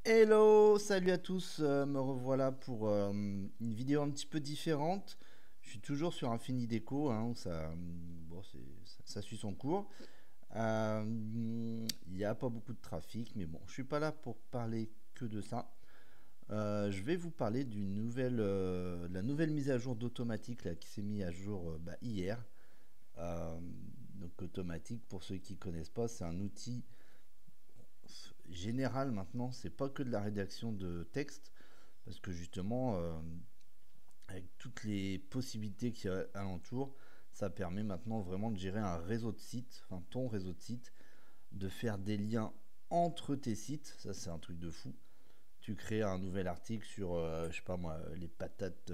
Hello, salut à tous, me revoilà pour une vidéo un petit peu différente. Je suis toujours sur Infini Déco, hein, où ça suit son cours. Il n'y a pas beaucoup de trafic, mais bon, je suis pas là pour parler que de ça. Je vais vous parler de la nouvelle mise à jour d'Automatic là, qui s'est mise à jour hier. Euh, donc Automatic, pour ceux qui connaissent pas, c'est un outil général maintenant. C'est pas que de la rédaction de texte. Parce que justement, avec toutes les possibilités qu'il y a alentour, ça permet maintenant vraiment de gérer un réseau de sites, enfin ton réseau de sites, de faire des liens entre tes sites. Ça, c'est un truc de fou. Tu crées un nouvel article sur, je sais pas moi, les patates,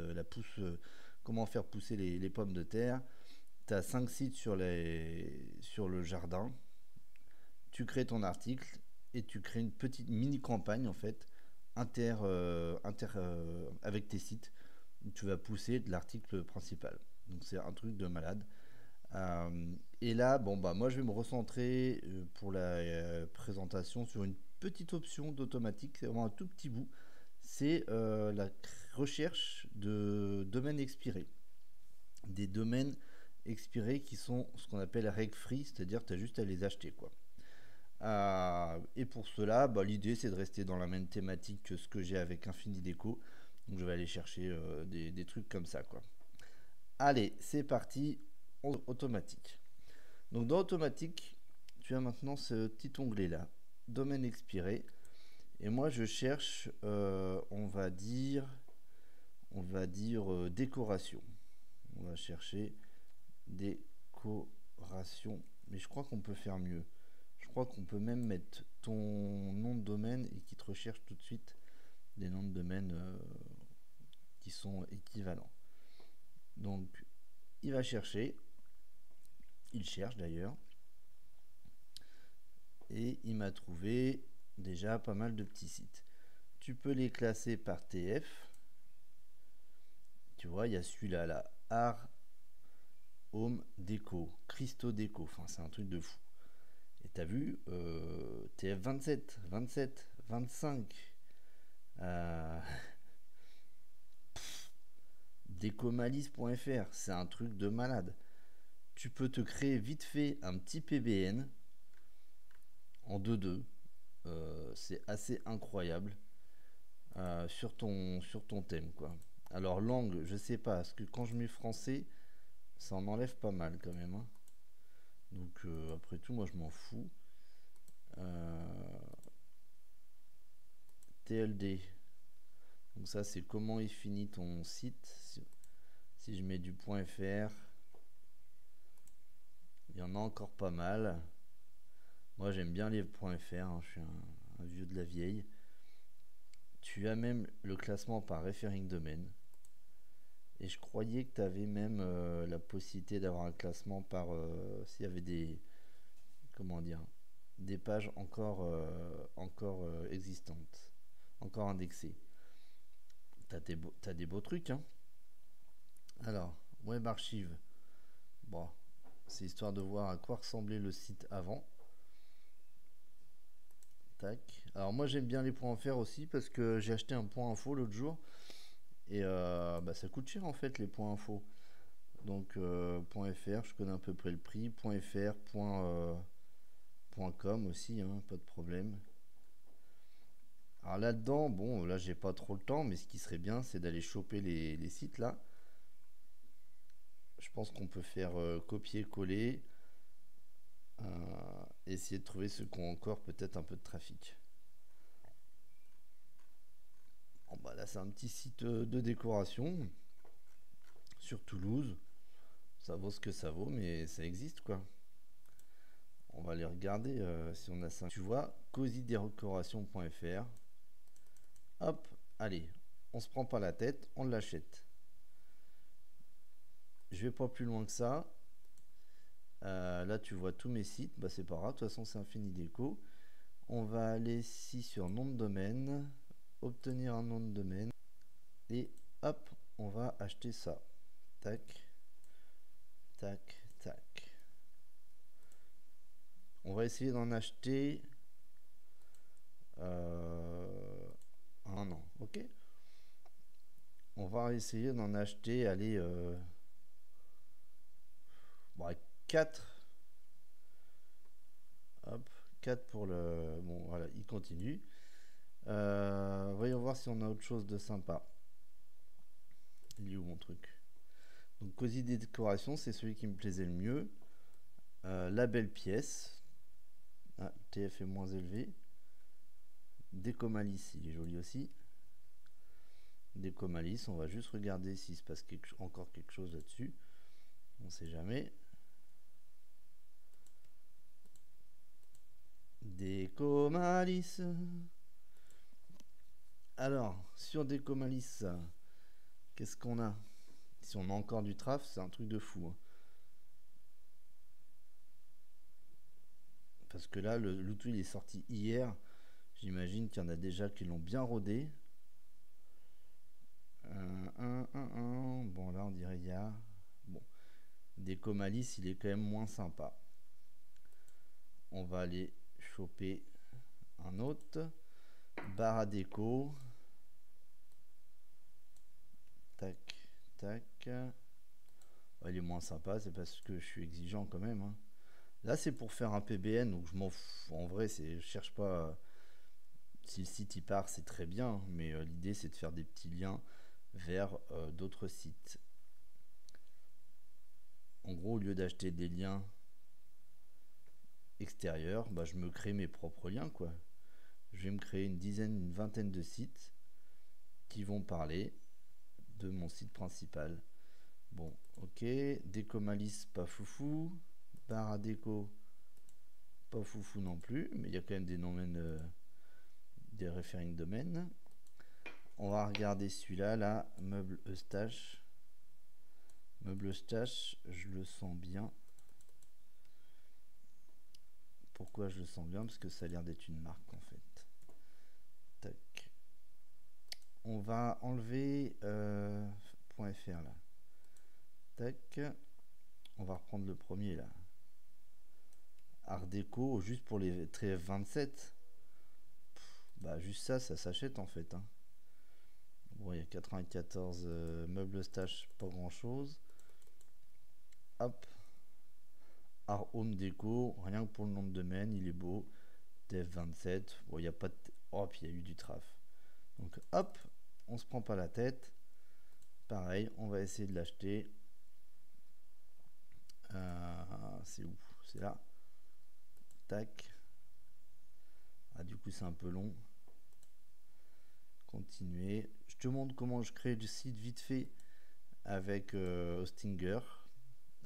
comment faire pousser les pommes de terre. Tu as 5 sites sur le jardin. Tu crées ton article et tu crées une petite mini campagne en fait avec tes sites où tu vas pousser de l'article principal. Donc c'est un truc de malade. Et là, bon bah moi je vais me recentrer pour la présentation sur une petite option d'Automatic, c'est vraiment un tout petit bout. C'est la recherche de domaines expirés. Des domaines expirés qui sont ce qu'on appelle reg free, c'est-à-dire tu as juste à les acheter quoi. Et pour cela, bah, l'idée c'est de rester dans la même thématique que ce que j'ai avec Infini Déco. Donc je vais aller chercher des trucs comme ça quoi. Allez, c'est parti, automatique. Donc dans automatique, tu as maintenant ce petit onglet là, domaine expiré. Et moi je cherche, on va dire décoration. On va chercher décoration. Mais je crois qu'on peut faire mieux. Je crois qu'on peut même mettre ton nom de domaine et qu'il te recherche tout de suite des noms de domaine qui sont équivalents. Donc, il va chercher, il cherche d'ailleurs, et il m'a trouvé déjà pas mal de petits sites. Tu peux les classer par TF. Tu vois, il y a celui-là, là, Art Home Déco, Christo Déco. Enfin, c'est un truc de fou. Et t'as vu, TF 27, 27, 25, euh, décomalise.fr, c'est un truc de malade. Tu peux te créer vite fait un petit PBN en 2-2. C'est assez incroyable sur ton thème quoi. Alors langue, je sais pas, parce que quand je mets français, ça en enlève pas mal quand même, hein. Donc après tout, moi je m'en fous. Euh, TLD, donc ça c'est comment il finit ton site. Si je mets du .fr, il y en a encore pas mal. Moi j'aime bien les .fr, hein, je suis un vieux de la vieille. Tu as même le classement par referring domain. Et je croyais que tu avais même la possibilité d'avoir un classement par s'il y avait des, comment dire, des pages encore existantes, encore indexées. T'as des beaux trucs, hein. Alors, web archive. Bon, c'est histoire de voir à quoi ressemblait le site avant. Tac. Alors moi j'aime bien les points .fr aussi parce que j'ai acheté un point info l'autre jour et bah, ça coûte cher en fait les points info. Donc .fr, je connais à peu près le prix. .fr, .com aussi, hein, pas de problème. Alors là-dedans, bon, là j'ai pas trop le temps, mais ce qui serait bien, c'est d'aller choper les sites là. Je pense qu'on peut faire copier-coller, essayer de trouver ceux qui ont encore peut-être un peu de trafic. Bon, bah là, c'est un petit site de décoration sur Toulouse. Ça vaut ce que ça vaut, mais ça existe quoi. On va aller regarder si on a ça. Tu vois, cosydécoration.fr. Hop, allez, on se prend pas la tête, on l'achète. Je vais pas plus loin que ça. Là, tu vois tous mes sites. Bah, c'est pas grave, de toute façon, c'est Infini Déco. On va aller ici sur nom de domaine, obtenir un nom de domaine, et hop, on va acheter ça. Tac, tac, tac. On va essayer d'en acheter ok. On va essayer d'en acheter, allez, bon, 4. Hop, 4 pour le... Bon, voilà, il continue. Voyons voir si on a autre chose de sympa. Il est où mon truc? Donc, Cosy Décoration, c'est celui qui me plaisait le mieux. La belle pièce. Ah, TF est moins élevé. Décomalis, il est joli aussi. Décomalis, on va juste regarder s'il se passe encore quelque chose là-dessus. On sait jamais. Décomalis. Alors, sur Décomalis, qu'est-ce qu'on a? Si on a encore du traf, c'est un truc de fou, hein. Parce que là, l'outil il est sorti hier. J'imagine qu'il y en a déjà qui l'ont bien rodé. Bon, là, on dirait il y a... Bon, Décomalis, il est quand même moins sympa. On va aller choper un autre. Barre à déco. Tac, tac. Il est moins sympa, c'est parce que je suis exigeant quand même, hein. Là, c'est pour faire un PBN, donc je m'en fous. En vrai, je cherche pas. Si le site y part, c'est très bien, mais l'idée, c'est de faire des petits liens vers d'autres sites. En gros, au lieu d'acheter des liens extérieurs, bah, je me crée mes propres liens, quoi. Je vais me créer une vingtaine de sites qui vont parler de mon site principal. Bon, ok. Décomalis, pas foufou. Barre à déco, pas foufou non plus, mais il y a quand même des domaines, des referring domaines. On va regarder celui-là, là, Meuble Eustache. Meuble Eustache, je le sens bien. Pourquoi je le sens bien? Parce que ça a l'air d'être une marque en fait. Tac. On va enlever .fr là. Tac. On va reprendre le premier là. Art déco, juste pour les traits F27. Bah juste ça s'achète en fait, hein. Bon, il y a 94 meubles stash, pas grand chose. Hop. Art home déco, rien que pour le nom de domaine, il est beau. TF27. Bon, il n'y a pas de... Oh, puis il y a eu du traf. Donc hop, on se prend pas la tête. Pareil, on va essayer de l'acheter. C'est où? C'est là. Tac. Ah, du coup, c'est un peu long. Continuer. Je te montre comment je crée du site vite fait avec Hostinger.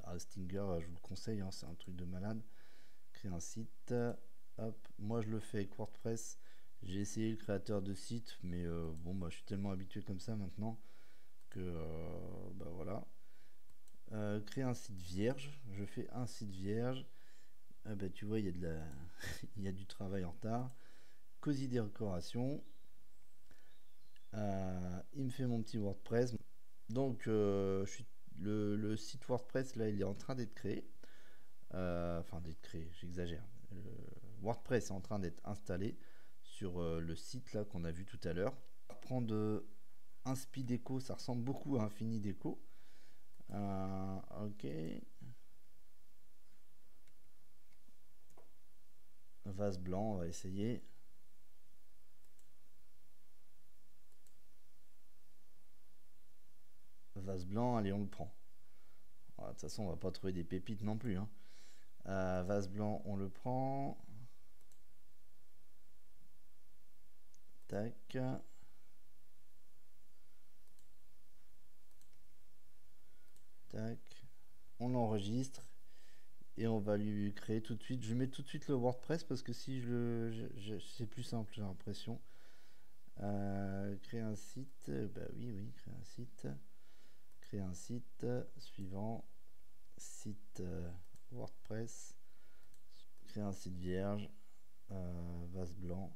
Hostinger, je vous le conseille, hein, c'est un truc de malade. Créer un site. Hop, moi je le fais avec WordPress. J'ai essayé le créateur de site, mais bon, bah, je suis tellement habitué comme ça maintenant que bah voilà. Créer un site vierge. Je fais un site vierge. Ah bah, tu vois, il y a de la... il y a du travail en retard. Cosy décoration. Il me fait mon petit WordPress. Donc, le site WordPress, là, il est en train d'être créé. Enfin, d'être créé, j'exagère. WordPress est en train d'être installé sur le site là qu'on a vu tout à l'heure. Prendre Inspi Déco, ça ressemble beaucoup à Infini Déco. Ok. Vase blanc, on va essayer. Vase blanc, allez, on le prend. De toute façon, on va pas trouver des pépites non plus, hein. Vase blanc, on le prend. Tac. Tac. On enregistre. Et on va lui créer tout de suite. Je mets tout de suite le WordPress parce que si c'est plus simple, j'ai l'impression. Créer un site. Bah oui, créer un site. Créer un site. Suivant. Site WordPress. Créer un site vierge. Vase blanc.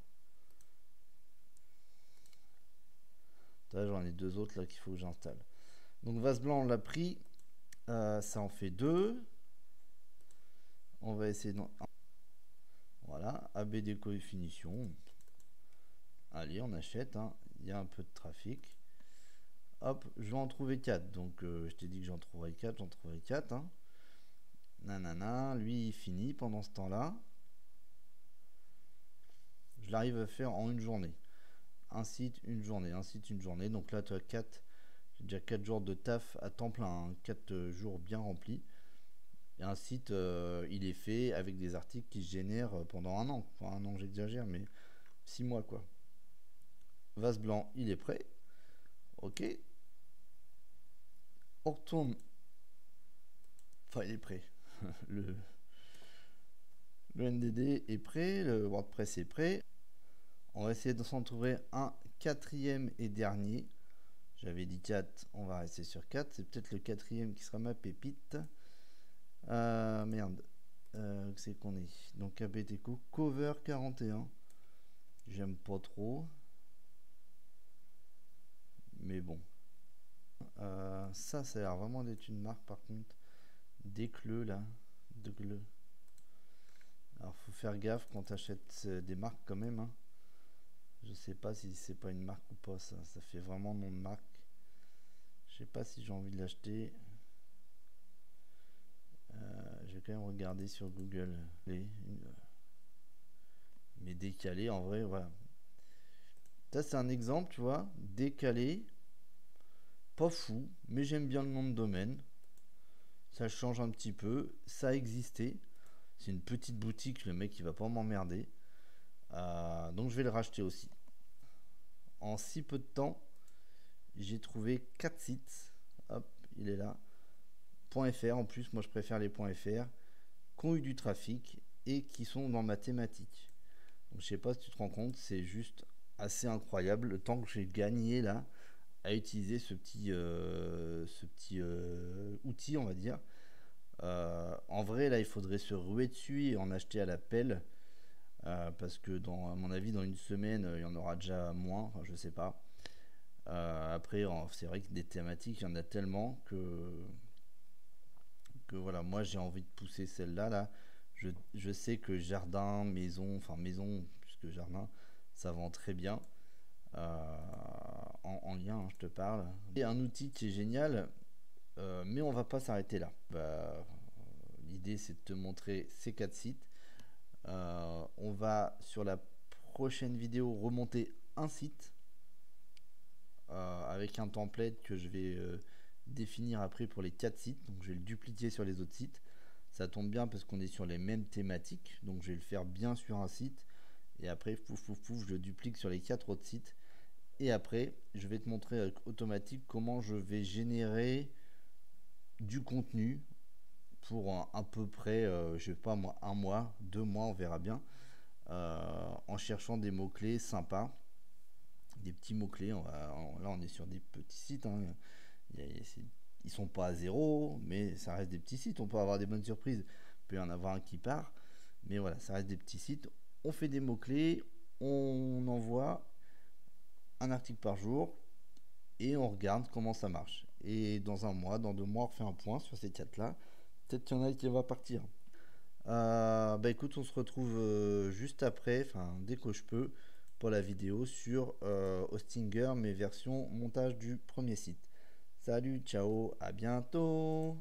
Là, j'en ai deux autres là qu'il faut que j'installe. Donc vase blanc, on l'a pris. Ça en fait deux. On va essayer de... Voilà, AB déco et finition. Allez, on achète, hein. il y a un peu de trafic. Hop, je vais en trouver 4. Donc je t'ai dit que j'en trouverai 4, j'en trouverai 4. Hein. Nanana, lui il finit pendant ce temps-là. Je l'arrive à faire en une journée. Un site, une journée, un site, une journée. Donc là tu as 4, j'ai déjà 4 jours de taf à temps plein, hein, 4 jours bien remplis. Et un site, il est fait avec des articles qui se génèrent pendant un an. Enfin, un an, j'exagère, mais 6 mois quoi. Vase blanc, il est prêt. Ok. On retourne. Enfin, il est prêt. le, le NDD est prêt. Le WordPress est prêt. On va essayer de s'en trouver un quatrième et dernier. J'avais dit 4, on va rester sur 4. C'est peut-être le quatrième qui sera ma pépite. Merde. C'est qu'on est. Donc ABTCO Cover 41. J'aime pas trop. Mais bon. Ça a l'air vraiment d'être une marque par contre. Décleux là. Décleux. Alors faut faire gaffe quand tu achètes des marques quand même. Hein. Je sais pas si c'est pas une marque ou pas ça. Ça fait vraiment nom de marque. Je sais pas si j'ai envie de l'acheter. Je vais quand même regarder sur Google. Mais décalé en vrai, voilà. Ça c'est un exemple, tu vois. Décalé. Pas fou, mais j'aime bien le nom de domaine. Ça change un petit peu. Ça a existé. C'est une petite boutique, le mec il va pas m'emmerder. Donc je vais le racheter aussi. En si peu de temps, j'ai trouvé 4 sites. Hop, il est là. .fr en plus, moi je préfère les .fr. Qui ont eu du trafic et qui sont dans ma thématique. Donc je sais pas si tu te rends compte, c'est juste assez incroyable le temps que j'ai gagné là à utiliser ce petit outil, on va dire. En vrai, là, il faudrait se ruer dessus et en acheter à la pelle. Parce que, à mon avis, dans une semaine, il y en aura déjà moins. Enfin, je sais pas. Après, c'est vrai que des thématiques, il y en a tellement que voilà, moi j'ai envie de pousser celle-là. Là. Je sais que jardin, maison, enfin maison, puisque jardin, ça vend très bien. En lien, hein, je te parle. Et un outil qui est génial, mais on va pas s'arrêter là. L'idée c'est de te montrer ces 4 sites. On va sur la prochaine vidéo remonter un site avec un template que je vais définir après pour les 4 sites. Donc je vais le dupliquer sur les autres sites. Ça tombe bien parce qu'on est sur les mêmes thématiques. Donc je vais le faire bien sur un site. Et après, je le duplique sur les 4 autres sites. Et après, je vais te montrer avec automatique comment je vais générer du contenu pour à peu près, je sais pas moi, un mois, 2 mois, on verra bien, en cherchant des mots-clés sympas, des petits mots-clés. Là, on est sur des petits sites. Hein. Ils sont pas à zéro, mais ça reste des petits sites. On peut avoir des bonnes surprises. Il peut y en avoir un qui part. Mais voilà, ça reste des petits sites. On fait des mots-clés, on envoie un article par jour et on regarde comment ça marche. Et dans un mois, dans 2 mois, on refait un point sur ces 4-là. Peut-être qu'il y en a qui va partir. Bah écoute, on se retrouve juste après, enfin dès que je peux, pour la vidéo sur Hostinger, mes versions montage du premier site. Salut, ciao, à bientôt.